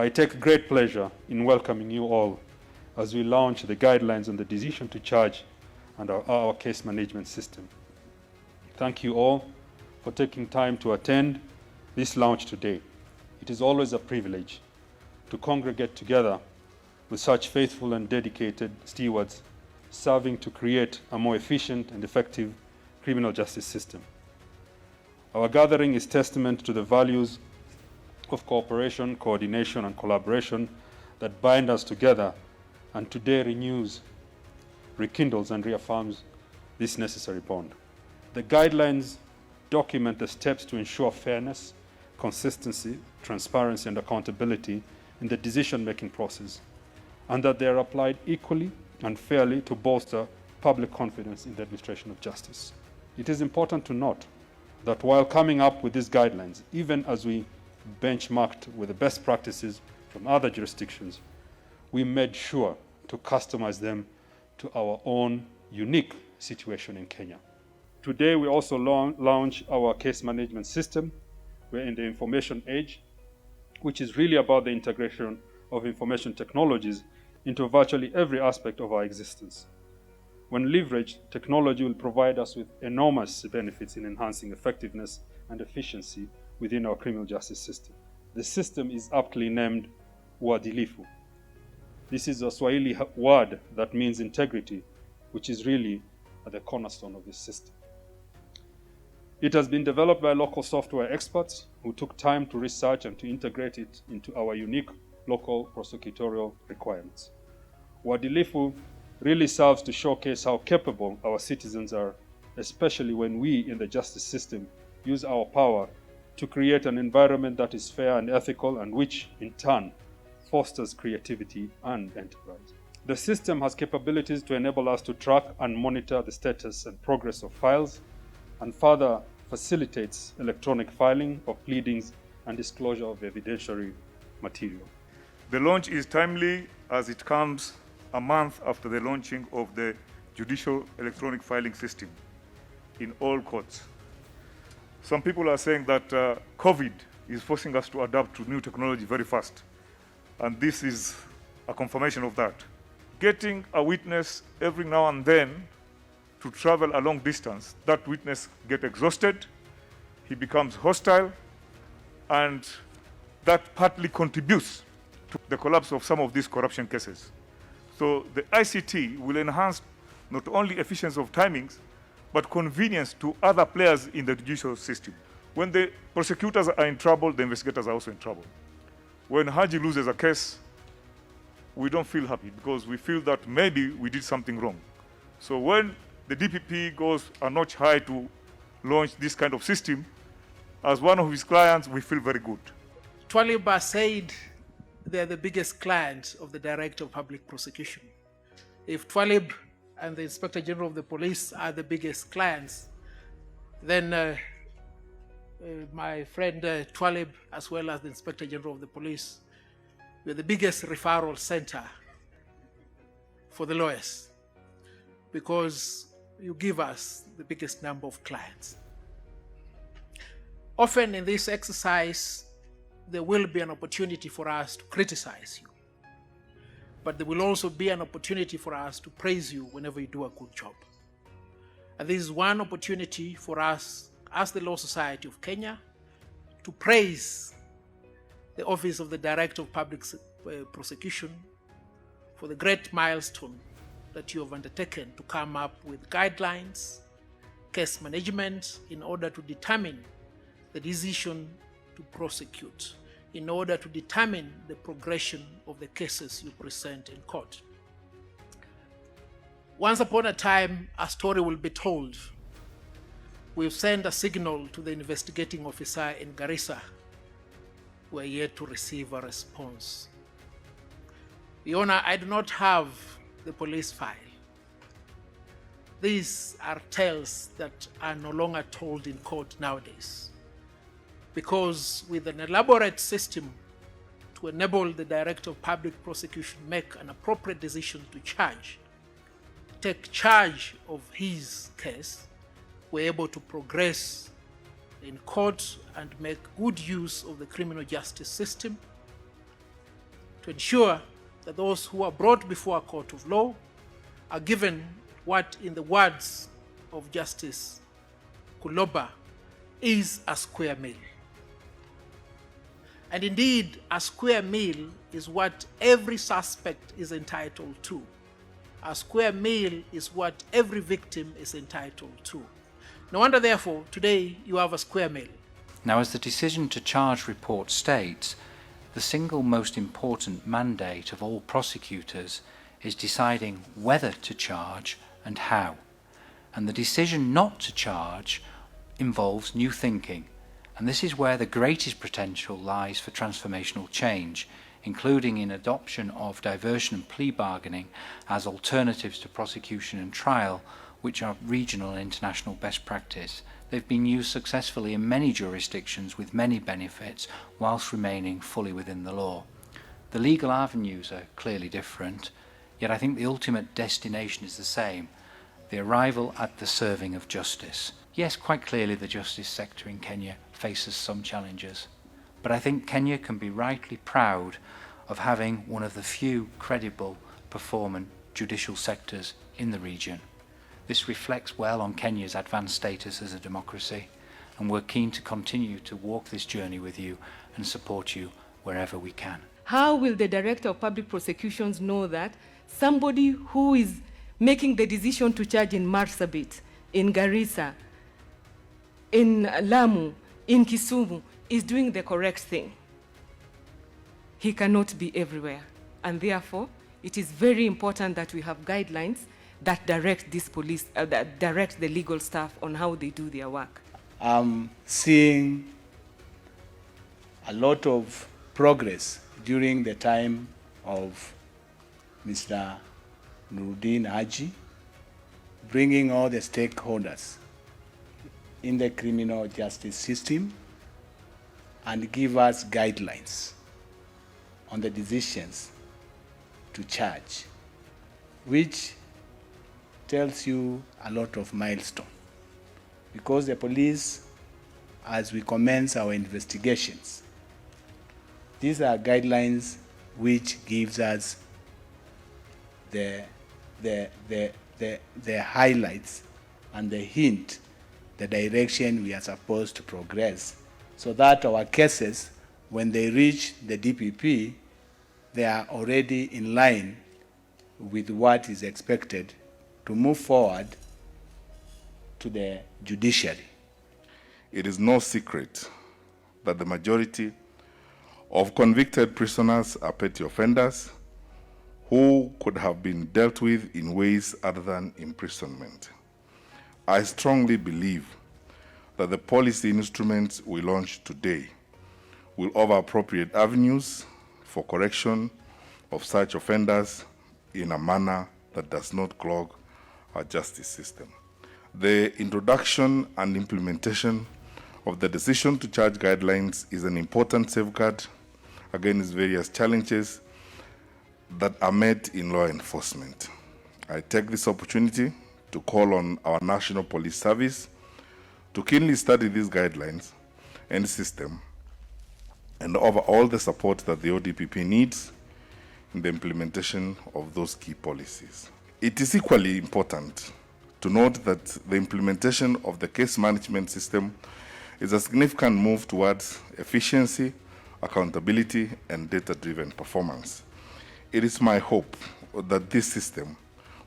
I take great pleasure in welcoming you all as we launch the guidelines on the decision to charge and our case management system. Thank you all for taking time to attend this launch today. It is always a privilege to congregate together with such faithful and dedicated stewards serving to create a more efficient and effective criminal justice system. Our gathering is testament to the values of cooperation, coordination, and collaboration that bind us together, and today rekindles, and reaffirms this necessary bond. The guidelines document the steps to ensure fairness, consistency, transparency, and accountability in the decision-making process, and that they are applied equally and fairly to bolster public confidence in the administration of justice. It is important to note that while coming up with these guidelines, even as we benchmarked with the best practices from other jurisdictions, we made sure to customize them to our own unique situation in Kenya. Today, we also launch our case management system. We're in the information age, which is really about the integration of information technologies into virtually every aspect of our existence. When leveraged, technology will provide us with enormous benefits in enhancing effectiveness and efficiency within our criminal justice system. The system is aptly named uadilifu. This is a Swahili word that means integrity, which is really at the cornerstone of this system. It has been developed by local software experts who took time to research and to integrate it into our unique local prosecutorial requirements. Uadilifu really serves to showcase how capable our citizens are, especially when we in the justice system use our power to create an environment that is fair and ethical, and which, in turn, fosters creativity and enterprise. The system has capabilities to enable us to track and monitor the status and progress of files, and further facilitates electronic filing of pleadings and disclosure of evidentiary material. The launch is timely as it comes a month after the launching of the judicial electronic filing system in all courts. Some people are saying that COVID is forcing us to adapt to new technology very fast, and this is a confirmation of that. Getting a witness every now and then to travel a long distance, that witness gets exhausted, he becomes hostile, and that partly contributes to the collapse of some of these corruption cases. So the ICT will enhance not only efficiency of timings, but convenience to other players in the judicial system. When the prosecutors are in trouble, the investigators are also in trouble. When Haji loses a case, we don't feel happy because we feel that maybe we did something wrong. So when the DPP goes a notch high to launch this kind of system, as one of his clients, we feel very good. Twaliba said they're the biggest client of the Director of Public Prosecution. If Twalib and the Inspector General of the Police are the biggest clients, then my friend Twalib, as well as the Inspector General of the Police, we're the biggest referral center for the lawyers, because you give us the biggest number of clients. Often in this exercise, there will be an opportunity for us to criticize you, but there will also be an opportunity for us to praise you whenever you do a good job. And this is one opportunity for us, as the Law Society of Kenya, to praise the Office of the Director of Public Prosecution for the great milestone that you have undertaken to come up with guidelines, case management, in order to determine the decision to prosecute, in order to determine the progression of the cases you present in court. Once upon a time, a story will be told. We've sent a signal to the investigating officer in Garissa. We're yet to receive a response. Your Honor, I do not have the police file. These are tales that are no longer told in court nowadays, because with an elaborate system to enable the Director of Public Prosecution make an appropriate decision to take charge of his case, we're able to progress in court and make good use of the criminal justice system to ensure that those who are brought before a court of law are given what, in the words of Justice Kuloba, is a square meal. And indeed, a square meal is what every suspect is entitled to. A square meal is what every victim is entitled to. No wonder, therefore, today you have a square meal. Now, as the decision to charge report states, the single most important mandate of all prosecutors is deciding whether to charge and how. And the decision not to charge involves new thinking. And this is where the greatest potential lies for transformational change, including in adoption of diversion and plea bargaining as alternatives to prosecution and trial, which are regional and international best practice. They've been used successfully in many jurisdictions with many benefits, whilst remaining fully within the law. The legal avenues are clearly different, yet I think the ultimate destination is the same: the arrival at the serving of justice. Yes, quite clearly the justice sector in Kenya faces some challenges, but I think Kenya can be rightly proud of having one of the few credible, performant judicial sectors in the region. This reflects well on Kenya's advanced status as a democracy, and we're keen to continue to walk this journey with you and support you wherever we can. How will the Director of Public Prosecutions know that somebody who is making the decision to charge in Marsabit, in Garissa, in Lamu, in Kisumu, is doing the correct thing? He cannot be everywhere, and therefore it is very important that we have guidelines that direct this police, that direct the legal staff on how they do their work. I'm seeing a lot of progress during the time of Mr. Nuruddin Haji, bringing all the stakeholders in the criminal justice system and give us guidelines on the decisions to charge, which tells you a lot of milestone. Because the police, as we commence our investigations, these are guidelines which gives us the highlights and the hint, the direction we are supposed to progress, so that our cases, when they reach the DPP, they are already in line with what is expected to move forward to the judiciary. It is no secret that the majority of convicted prisoners are petty offenders who could have been dealt with in ways other than imprisonment. I strongly believe that the policy instruments we launch today will offer appropriate avenues for correction of such offenders in a manner that does not clog our justice system. The introduction and implementation of the decision to charge guidelines is an important safeguard against various challenges that are met in law enforcement. I take this opportunity to call on our National Police Service to keenly study these guidelines and system and offer all the support that the ODPP needs in the implementation of those key policies. It is equally important to note that the implementation of the case management system is a significant move towards efficiency, accountability, and data-driven performance. It is my hope that this system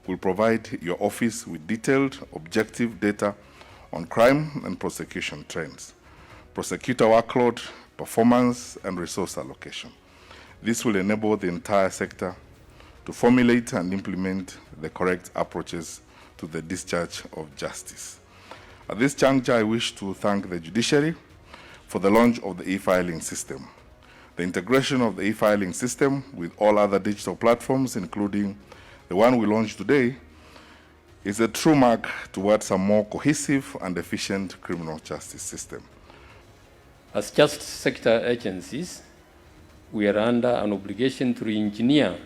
will provide your office with detailed, objective data on crime and prosecution trends, prosecutor workload, performance, and resource allocation. This will enable the entire sector to formulate and implement the correct approaches to the discharge of justice. At this juncture, I wish to thank the judiciary for the launch of the e-filing system. The integration of the e-filing system with all other digital platforms, including the one we launched today, is a true mark towards a more cohesive and efficient criminal justice system. As justice sector agencies, we are under an obligation to re-engineer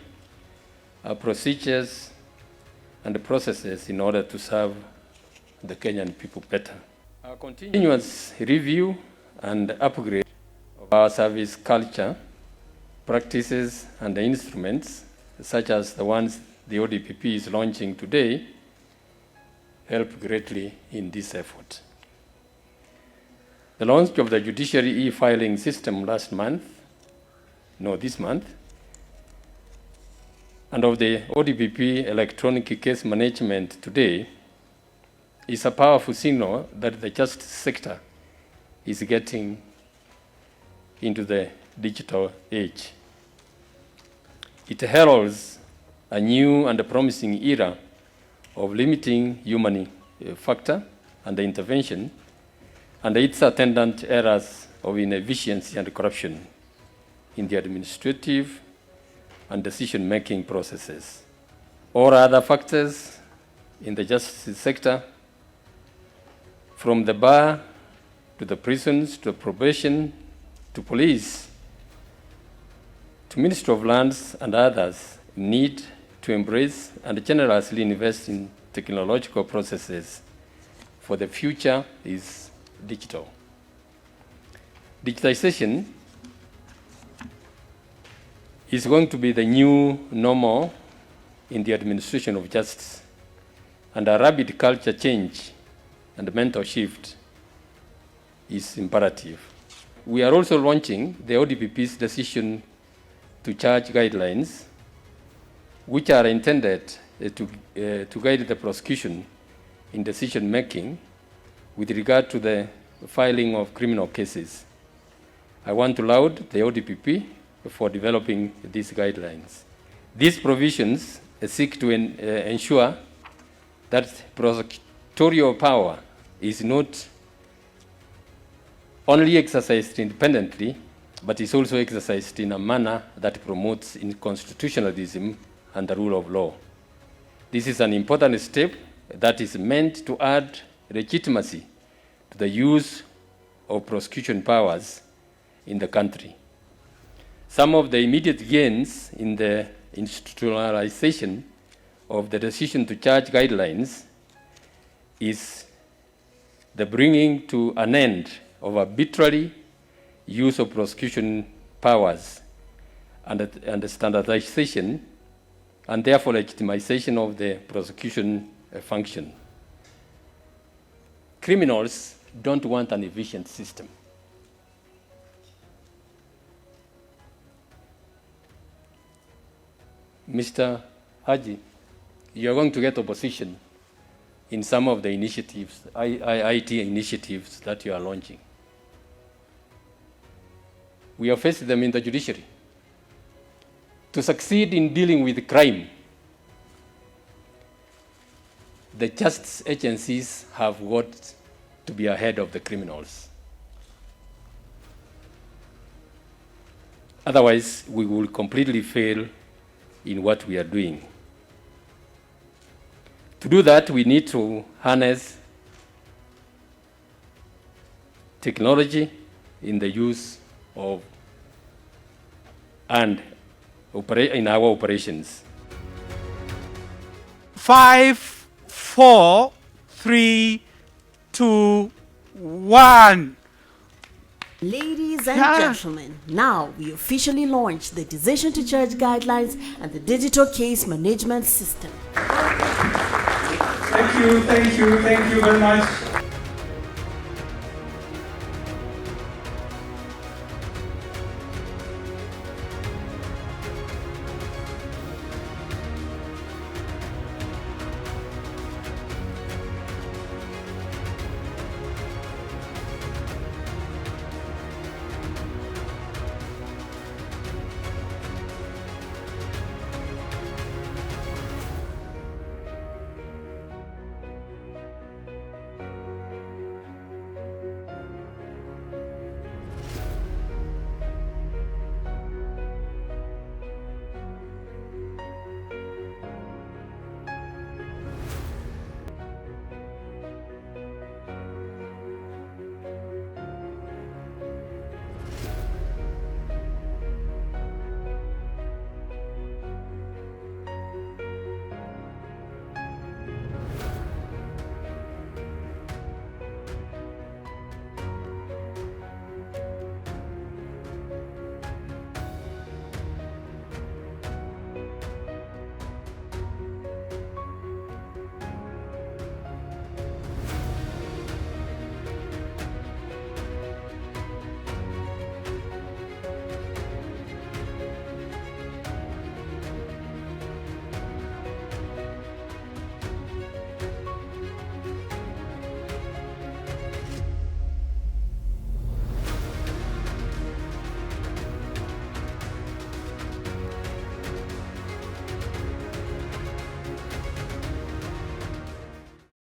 our procedures and processes in order to serve the Kenyan people better. Our continuous review and upgrade of our service culture practices and the instruments, such as the ones the ODPP is launching today, help greatly in this effort. The launch of the judiciary e-filing system this month, and of the ODPP electronic case management today is a powerful signal that the justice sector is getting into the digital age. It heralds a new and a promising era of limiting human factor and intervention and its attendant errors of inefficiency and corruption in the administrative and decision-making processes. All other factors in the justice sector, from the bar to the prisons to probation to police to Ministry of Lands and others, need to embrace and generously invest in technological processes, for the future is digital. Digitization is going to be the new normal in the administration of justice, and a rapid culture change and mental shift is imperative. We are also launching the ODPP's decision to charge guidelines, which are intended to guide the prosecution in decision-making with regard to the filing of criminal cases. I want to laud the ODPP for developing these guidelines. These provisions seek to ensure that prosecutorial power is not only exercised independently, but is also exercised in a manner that promotes constitutionalism and the rule of law. This is an important step that is meant to add legitimacy to the use of prosecution powers in the country. Some of the immediate gains in the institutionalization of the decision to charge guidelines is the bringing to an end of arbitrary use of prosecution powers and the standardization and therefore legitimization of the prosecution function. Criminals don't want an efficient system. Mr. Haji, you are going to get opposition in some of the initiatives, IT initiatives that you are launching. We have faced them in the judiciary. To succeed in dealing with crime, the justice agencies have got to be ahead of the criminals. Otherwise, we will completely fail in what we are doing. To do that, we need to harness technology in the use of and in our operations. 5, 4, 3, 2, 1. Ladies and gentlemen, now we officially launch the Decision to Charge Guidelines and the Digital Case Management System. Thank you very much.